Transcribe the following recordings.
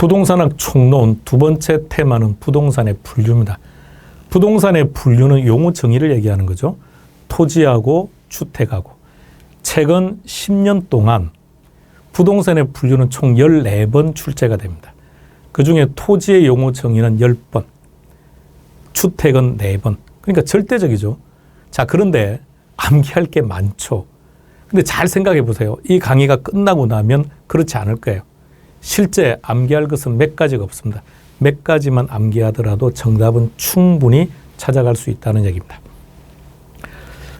부동산학 총론 두 번째 테마는 부동산의 분류입니다. 부동산의 분류는 용어 정의를 얘기하는 거죠. 토지하고 주택하고. 최근 10년 동안 부동산의 분류는 총 14번 출제가 됩니다. 그중에 토지의 용어 정의는 10번, 주택은 4번. 그러니까 절대적이죠. 자, 그런데 암기할 게 많죠. 근데 잘 생각해 보세요. 이 강의가 끝나고 나면 그렇지 않을 거예요. 실제 암기할 것은 몇 가지가 없습니다. 몇 가지만 암기하더라도 정답은 충분히 찾아갈 수 있다는 얘기입니다.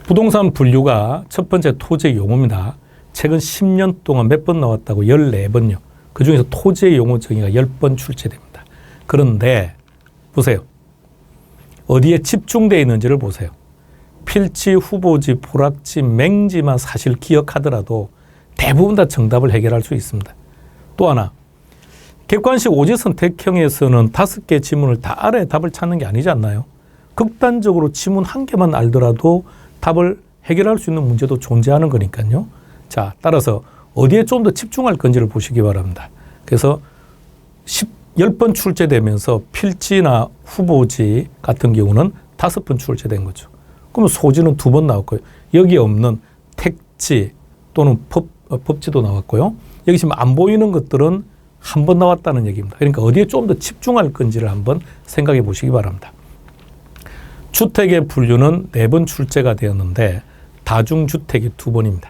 부동산 분류가 첫 번째 토지의 용어입니다. 최근 10년 동안 몇 번 나왔다고? 14번요. 그중에서 토지의 용어 정의가 10번 출제됩니다. 그런데 보세요. 어디에 집중되어 있는지를 보세요. 필지, 후보지, 포락지, 맹지만 사실 기억하더라도 대부분 다 정답을 해결할 수 있습니다. 또 하나, 객관식 오지 선택형에서는 5개 지문을 다 알아야 답을 찾는 게 아니지 않나요? 극단적으로 지문 1개만 알더라도 답을 해결할 수 있는 문제도 존재하는 거니까요. 자, 따라서 어디에 좀 더 집중할 건지를 보시기 바랍니다. 그래서 10번 출제되면서 필지나 후보지 같은 경우는 5번 출제된 거죠. 그러면 소지는 2번 나왔고요. 여기 없는 택지 또는 법지도 나왔고요. 여기 지금 안 보이는 것들은 1번 나왔다는 얘기입니다. 그러니까 어디에 좀 더 집중할 건지를 한번 생각해 보시기 바랍니다. 주택의 분류는 4번 출제가 되었는데 다중주택이 2번입니다.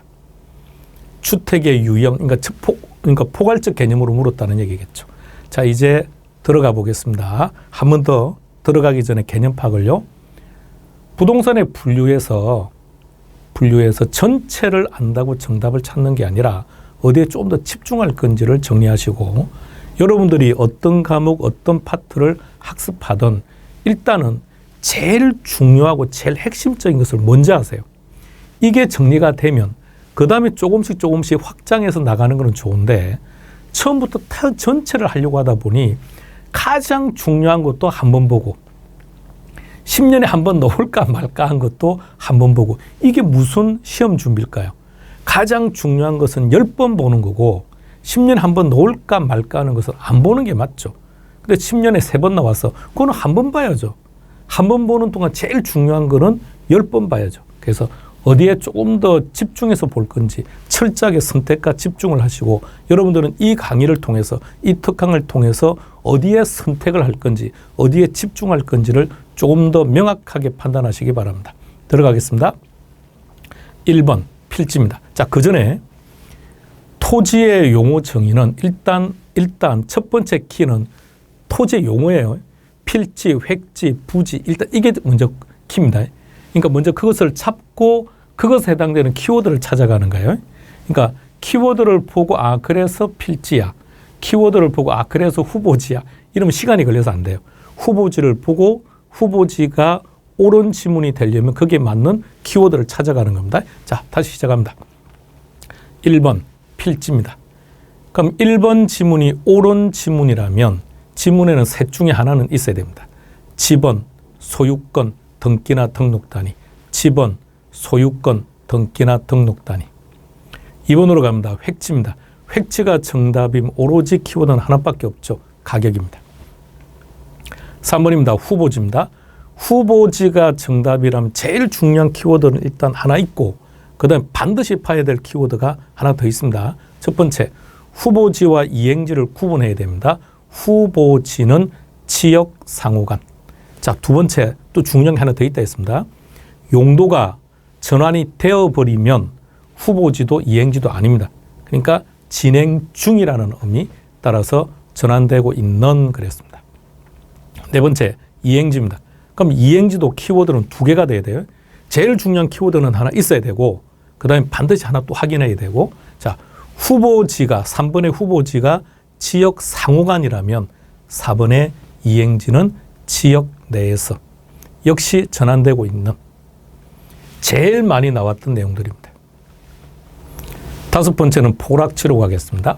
주택의 유형, 그러니까 포괄적 개념으로 물었다는 얘기겠죠. 자, 이제 들어가 보겠습니다. 한 번 더 들어가기 전에 개념 파악을요. 부동산의 분류에서 전체를 안다고 정답을 찾는 게 아니라 어디에 좀 더 집중할 건지를 정리하시고, 여러분들이 어떤 과목, 어떤 파트를 학습하든 일단은 제일 중요하고 제일 핵심적인 것을 먼저 하세요. 이게 정리가 되면 그 다음에 조금씩 확장해서 나가는 건 좋은데, 처음부터 전체를 하려고 하다 보니 가장 중요한 것도 한번 보고 10년에 한 번 넣을까 말까 한 것도 한번 보고, 이게 무슨 시험 준비일까요? 가장 중요한 것은 10번 보는 거고 10년에 한 번 넣을까 말까 하는 것은 안 보는 게 맞죠. 근데 10년에 3번 나와서 그거는 한 번 봐야죠. 한 번 보는 동안 제일 중요한 거는 10번 봐야죠. 그래서 어디에 조금 더 집중해서 볼 건지 철저하게 선택과 집중을 하시고, 여러분들은 이 강의를 통해서, 이 특강을 통해서 어디에 선택을 할 건지, 어디에 집중할 건지를 조금 더 명확하게 판단하시기 바랍니다. 들어가겠습니다. 1번 필지입니다. 자, 그 전에 토지의 용어 정의는 일단 첫 번째 키는 토지의 용어예요. 필지, 획지, 부지, 일단 이게 먼저 키입니다. 그러니까 먼저 그것을 잡고 그것에 해당되는 키워드를 찾아가는 거예요. 그러니까 키워드를 보고 그래서 필지야. 키워드를 보고 그래서 후보지야. 이러면 시간이 걸려서 안 돼요. 후보지를 보고 후보지가 옳은 지문이 되려면 거기에 맞는 키워드를 찾아가는 겁니다. 자, 다시 시작합니다. 1번 필지입니다. 그럼 1번 지문이 옳은 지문이라면 지문에는 셋 중에 하나는 있어야 됩니다. 지번, 소유권, 등기나 등록 단위. 지번, 소유권, 등기나 등록 단위. 2번으로 갑니다. 획지입니다. 획지가 정답이면 오로지 키워드는 하나밖에 없죠. 가격입니다. 3번입니다. 후보지입니다. 후보지가 정답이라면 제일 중요한 키워드는 일단 하나 있고, 그 다음에 반드시 봐야 될 키워드가 하나 더 있습니다. 첫 번째, 후보지와 이행지를 구분해야 됩니다. 후보지는 지역 상호간. 자, 두 번째 또 중요한 게 하나 더 있다 했습니다. 용도가 전환이 되어버리면 후보지도 이행지도 아닙니다. 그러니까 진행 중이라는 의미, 따라서 전환되고 있는 그랬습니다. 네 번째, 이행지입니다. 그럼 이행지도 키워드는 2개가 돼야 돼요. 제일 중요한 키워드는 하나 있어야 되고, 그 다음에 반드시 하나 또 확인해야 되고, 자, 후보지가, 3번의 후보지가 지역 상호간이라면 4번의 이행지는 지역 내에서 역시 전환되고 있는, 제일 많이 나왔던 내용들입니다. 5번째는 포락지로 가겠습니다.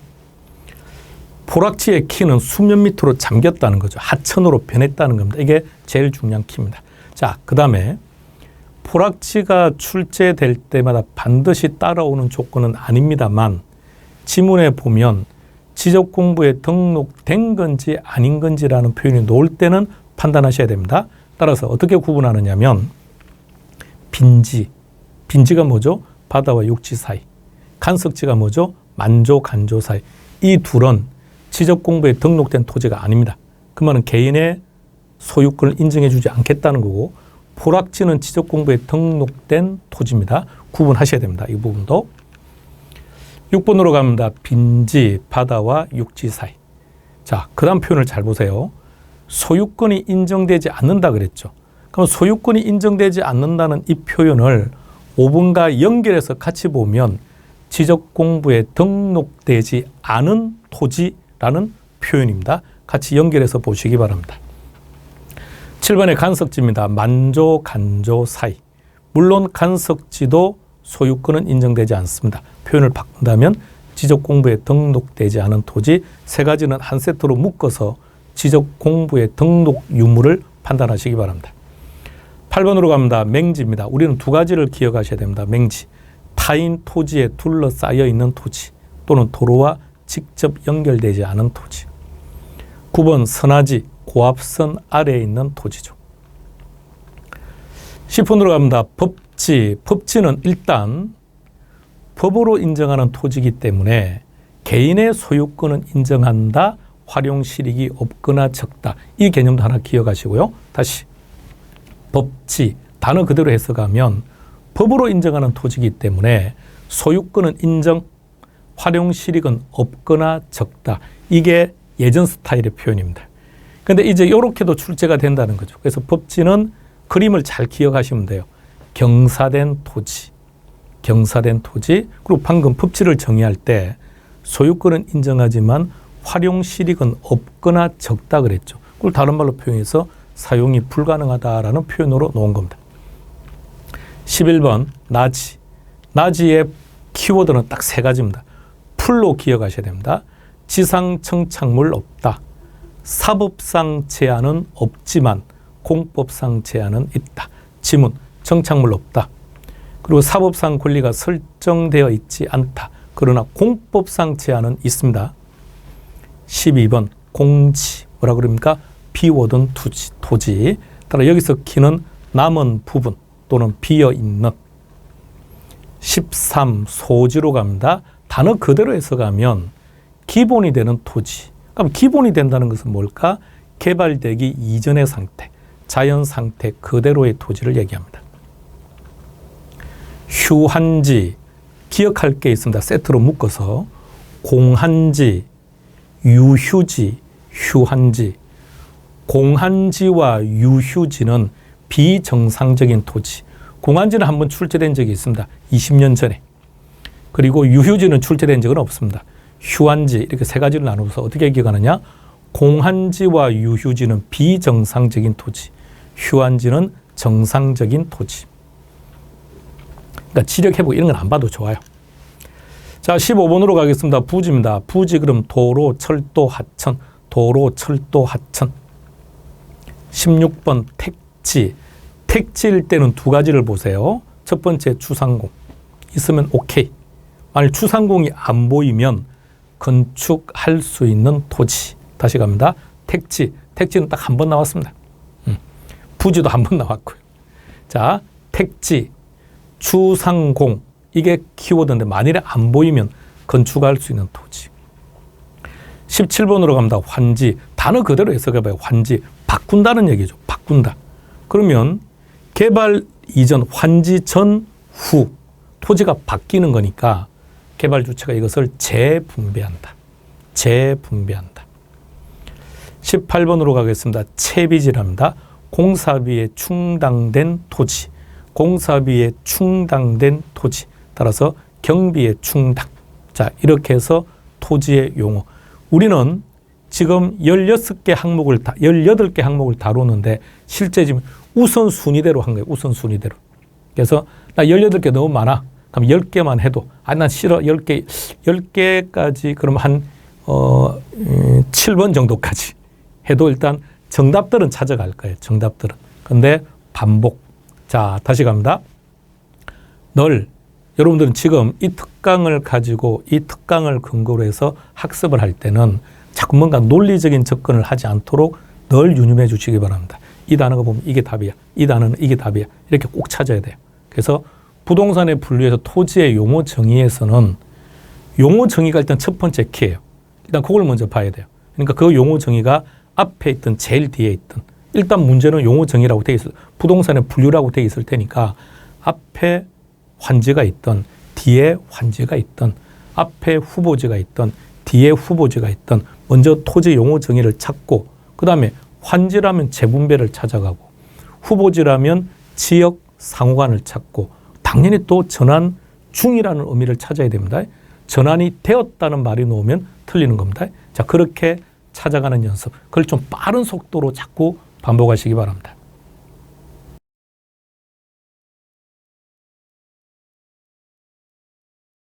포락지의 키는 수면 밑으로 잠겼다는 거죠. 하천으로 변했다는 겁니다. 이게 제일 중요한 키입니다. 자, 그 다음에 포락지가 출제될 때마다 반드시 따라오는 조건은 아닙니다만, 지문에 보면 지적공부에 등록된 건지 아닌 건지라는 표현이 나올 때는 판단하셔야 됩니다. 따라서 어떻게 구분하느냐면 빈지가 뭐죠? 바다와 육지 사이. 간석지가 뭐죠? 만조, 간조 사이. 이 둘은 지적공부에 등록된 토지가 아닙니다. 그 말은 개인의 소유권을 인정해 주지 않겠다는 거고, 포락지는 지적공부에 등록된 토지입니다. 구분하셔야 됩니다. 이 부분도. 6번으로 갑니다. 빈지, 바다와 육지 사이. 자, 그 다음 표현을 잘 보세요. 소유권이 인정되지 않는다 그랬죠. 그럼 소유권이 인정되지 않는다는 이 표현을 5번과 연결해서 같이 보면 지적공부에 등록되지 않은 토지라는 표현입니다. 같이 연결해서 보시기 바랍니다. 7번의 간석지입니다. 만조, 간조 사이. 물론 간석지도 소유권은 인정되지 않습니다. 표현을 바꾼다면 지적공부에 등록되지 않은 토지 세 가지는 한 세트로 묶어서 지적공부에 등록 유무를 판단하시기 바랍니다. 8번으로 갑니다. 맹지입니다. 우리는 두 가지를 기억하셔야 됩니다. 맹지. 타인 토지에 둘러싸여 있는 토지 또는 도로와 직접 연결되지 않은 토지. 9번 선화지, 고압선 아래에 있는 토지죠. 10번으로 갑니다. 법지. 법지는 일단 법으로 인정하는 토지이기 때문에 개인의 소유권은 인정한다. 활용 실익이 없거나 적다. 이 개념도 하나 기억하시고요. 다시 법지, 단어 그대로 해석하면 법으로 인정하는 토지이기 때문에 소유권은 인정, 활용 실익은 없거나 적다. 이게 예전 스타일의 표현입니다. 그런데 이제 이렇게도 출제가 된다는 거죠. 그래서 법지는 그림을 잘 기억하시면 돼요. 경사된 토지, 그리고 방금 법지를 정의할 때 소유권은 인정하지만 활용 실익은 없거나 적다 그랬죠. 그걸 다른 말로 표현해서 사용이 불가능하다라는 표현으로 놓은 겁니다. 11번 나지. 나지의 키워드는 딱 세 가지입니다. 풀로 기억하셔야 됩니다. 지상 청착물 없다. 사법상 제한은 없지만 공법상 제한은 있다. 지문, 청착물 없다. 그리고 사법상 권리가 설정되어 있지 않다. 그러나 공법상 제한은 있습니다. 12번 공지, 뭐라 그럽니까? 비워둔 토지. 따라 여기서 키는 남은 부분 또는 비어있는. 13 소지로 갑니다. 단어 그대로 해석하면 기본이 되는 토지. 그럼 기본이 된다는 것은 뭘까? 개발되기 이전의 상태, 자연 상태 그대로의 토지를 얘기합니다. 휴한지, 기억할 게 있습니다. 세트로 묶어서 공한지, 유휴지, 휴한지. 공한지와 유휴지는 비정상적인 토지. 공한지는 한번 출제된 적이 있습니다. 20년 전에. 그리고 유휴지는 출제된 적은 없습니다. 휴한지 이렇게 세 가지를 나누어서 어떻게 기억하느냐? 공한지와 유휴지는 비정상적인 토지. 휴한지는 정상적인 토지. 그러니까 지력 회복 이런 건 안 봐도 좋아요. 자, 15번으로 가겠습니다. 부지입니다. 부지 그럼 도로, 철도, 하천. 도로, 철도, 하천. 16번 택지. 택지일 때는 두 가지를 보세요. 첫 번째 주상공. 있으면 오케이. 만약 주상공이 안 보이면 건축할 수 있는 토지. 다시 갑니다. 택지. 택지는 딱 한 번 나왔습니다. 부지도 한 번 나왔고요. 자, 택지, 주상공. 이게 키워드인데 만일에 안 보이면 건축할 수 있는 토지. 17번으로 갑니다. 환지. 단어 그대로 해석해봐요. 환지. 바꾼다는 얘기죠. 바꾼다. 그러면 개발 이전, 환지 전, 후 토지가 바뀌는 거니까 개발 주체가 이것을 재분배한다. 재분배한다. 18번으로 가겠습니다. 채비지랍니다. 공사비에 충당된 토지. 공사비에 충당된 토지. 따라서 경비에 충당. 자, 이렇게 해서 토지의 용어. 우리는 지금 16개 항목을 18개 항목을 다루는데 실제 지금 우선순위대로 한 거예요. 우선순위대로. 그래서 나 18개 너무 많아. 그럼 10개만 해도 난 싫어. 10개까지 그럼 한 7번 정도까지 해도 일단 정답들은 찾아갈 거예요. 정답들은. 근데 반복. 자, 다시 갑니다. 여러분들은 지금 이 특강을 가지고 이 특강을 근거로 해서 학습을 할 때는 자꾸 뭔가 논리적인 접근을 하지 않도록 늘 유념해 주시기 바랍니다. 이 단어가 보면 이게 답이야. 이 단어는 이게 답이야. 이렇게 꼭 찾아야 돼요. 그래서 부동산에 분류해서 토지의 용어 정의에서는 용어 정의가 일단 첫 번째 키예요. 일단 그걸 먼저 봐야 돼요. 그러니까 그 용어 정의가 앞에 있든 제일 뒤에 있든 일단 문제는 용어 정의라고 돼 있어. 부동산의 분류라고 돼 있을 테니까 앞에 환지가 있든 뒤에 환지가 있든 앞에 후보지가 있든 뒤에 후보지가 있든 먼저 토지 용어 정의를 찾고 그다음에 환지라면 재분배를 찾아가고 후보지라면 지역 상호간을 찾고 당연히 또 전환 중이라는 의미를 찾아야 됩니다. 전환이 되었다는 말이 나오면 틀리는 겁니다. 자, 그렇게 찾아가는 연습. 그걸 좀 빠른 속도로 자꾸 반복하시기 바랍니다.